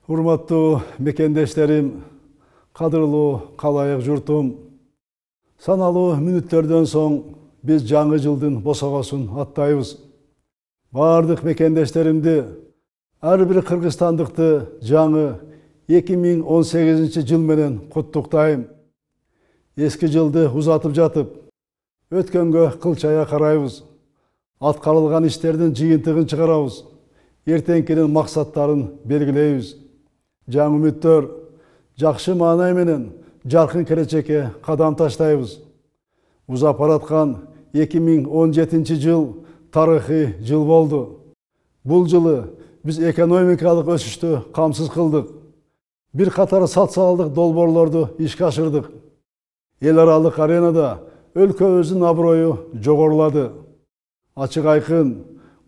Урматтуу мекендештерим, кадырлуу калайык журтум, саналуу мүнөттөрдөн соң биз жаңы жылдын босогосун аттайбыз. Бардык мекендештеримди, ар бир кыргызстандыкты жаңы 2018 жыл менен куттуктайм. Эски жылды узатып жатып, өткөнгө кылчая карайбыз. Аткарылган иштердин жыйынтыгын чыгарабыз. Эртеңкинин максаттарын белгилейбиз. Жаңы үмүттөр, жакшы маанай менен жаркын келечекке кадам таштайбыз. Узап бараткан 2017 жыл тарыхый жыл болду. Бул жылы биз экономикалык өсүштү камсыз кылдык. Бир катар социалдык долбоорлорду ишке ашырдык. Эл аралык аренада өлкөбүздүн аброю жогорулады. Ачык айкын,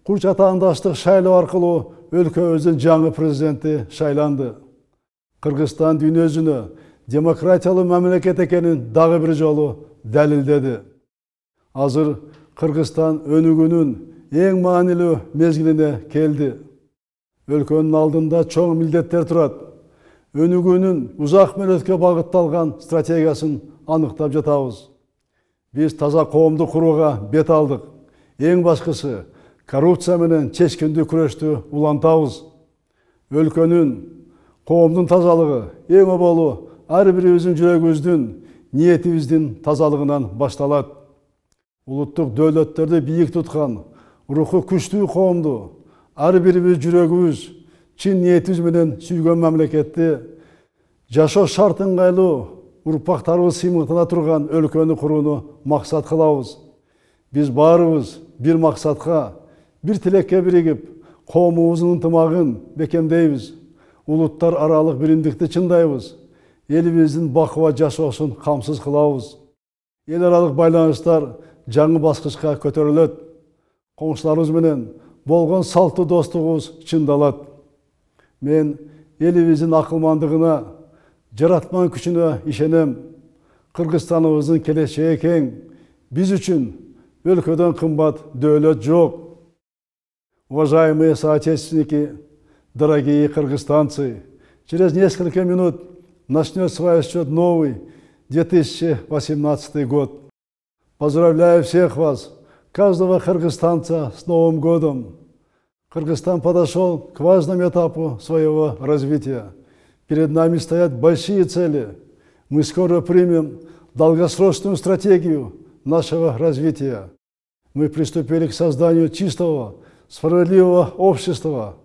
курч атаандаштык шайлоо аркылуу өлкөбүздүн жаңы президенти шайланды. Кыргызстан дүйнө жүзүнө демократиялуу мамлекет экенин дагы бир жолу далилдеди. Азыр Кыргызстан өнүгүүнүн эң маанилүү мезгилине келди. Өлкөнүн алдында чоң милдеттер турат. Өнүгүүнүн узак мөөнөткө багытталган стратегиясын аныктап жатабыз. Биз таза коомду курууга бет алдык. Эң башкысы коррупция менен чечкиндүү күрөштү улантабыз. Өлкөнүн, коомдун тазалыгы эң оболу ар бирибиздин жүрөгүбүздүн, ниетибиздин тазалыгынан башталат. Улуттук дөөлөттөрдү бийик туткан, руху күчтүү коомду, ар бирибиз жүрөгүбүз, чын ниетибиз менен сүйгөн мамлекетти, жашоо шарт ыңгайлуу, урпактарыбыз сыймыктана турган өлкөнү курууну максат кылабыз. Биз баарыбыз бир максатка, бир тилекке биригип, коомубуздун ынтымагын бекемдейбиз. Улуттар аралык биримдикти чындайбыз. Элибиздин бакубат жашоосун камсыз кылабыз. Эл аралык байланыштар жаңы баскычка көтөрүлөт. Коңшуларыбыз менен болгон салттуу достугубуз чындалат. Мен элибиздин акылмандыгына, жаратман күчүнө ишенем. Кыргызстаныбыздын келечеги кең. Биз үчүн өлкөдөн кымбат дөөлөт жок. Уважаемые соотечественники, дорогие кыргызстанцы, через несколько минут начнет свой отсчет новый 2018 год. Поздравляю всех вас, каждого кыргызстанца с Новым годом. Кыргызстан подошел к важному этапу своего развития. Перед нами стоят большие цели. Мы скоро примем долгосрочную стратегию нашего развития. Мы приступили к созданию чистого, справедливого общества.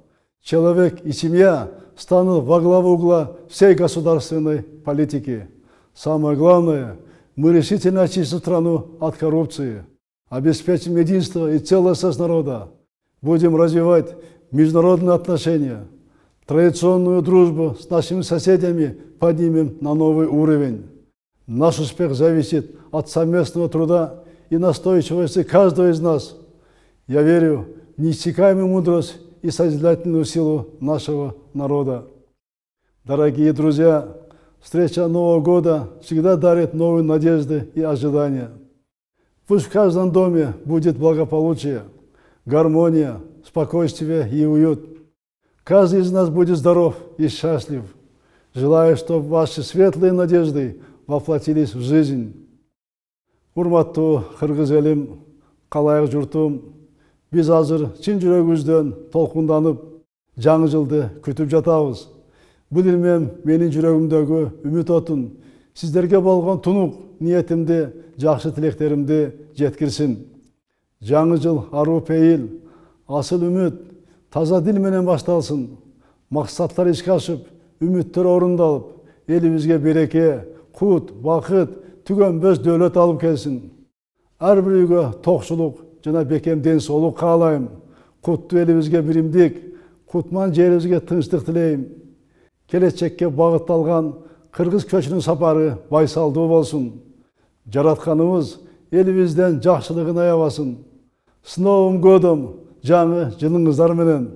Человек и семья станут во главу угла всей государственной политики. Самое главное, мы решительно очистим страну от коррупции, обеспечим единство и целостность народа, будем развивать международные отношения, традиционную дружбу с нашими соседями поднимем на новый уровень. Наш успех зависит от совместного труда и настойчивости каждого из нас. Я верю в неиссякаемую мудрость и созидательную силу нашего народа. Дорогие друзья, встреча Нового года всегда дарит новые надежды и ожидания. Пусть в каждом доме будет благополучие, гармония, спокойствие и уют. Каждый из нас будет здоров и счастлив. Желаю, чтобы ваши светлые надежды воплотились в жизнь. Урматтуу кыргыз элим, калайык журтум, биз азыр чын жүрөгүбүздөн толкунданып, жаңы жылды күтүп жатабыз. Бул илмем менин жүрөгүмдөгү үмүт отун, сиздерге болгон тунук ниетимди, жакшы тилектеримди жеткирсин. Жаңы жыл аруу пейил, асыл үмүт, таза дил менен башталсын. Максаттар ишке ашып, үмүттөр орундалып, элибизге береке, кут, бакыт, түгөнбөс дөөлөт алып келсин. Ар бир үйгө токчулук жана бекем ден соолук каалайм. Куттуу элибизге биримдик, кутман жерибизге тынчтык тилейм. Келечекке багытталган кыргыз көчүнүн сапары байсалдуу болсун. Жаратканыбыз элибизден жакшылыгын аябасын. С Новым годом, жаңы жылыңыздар менен.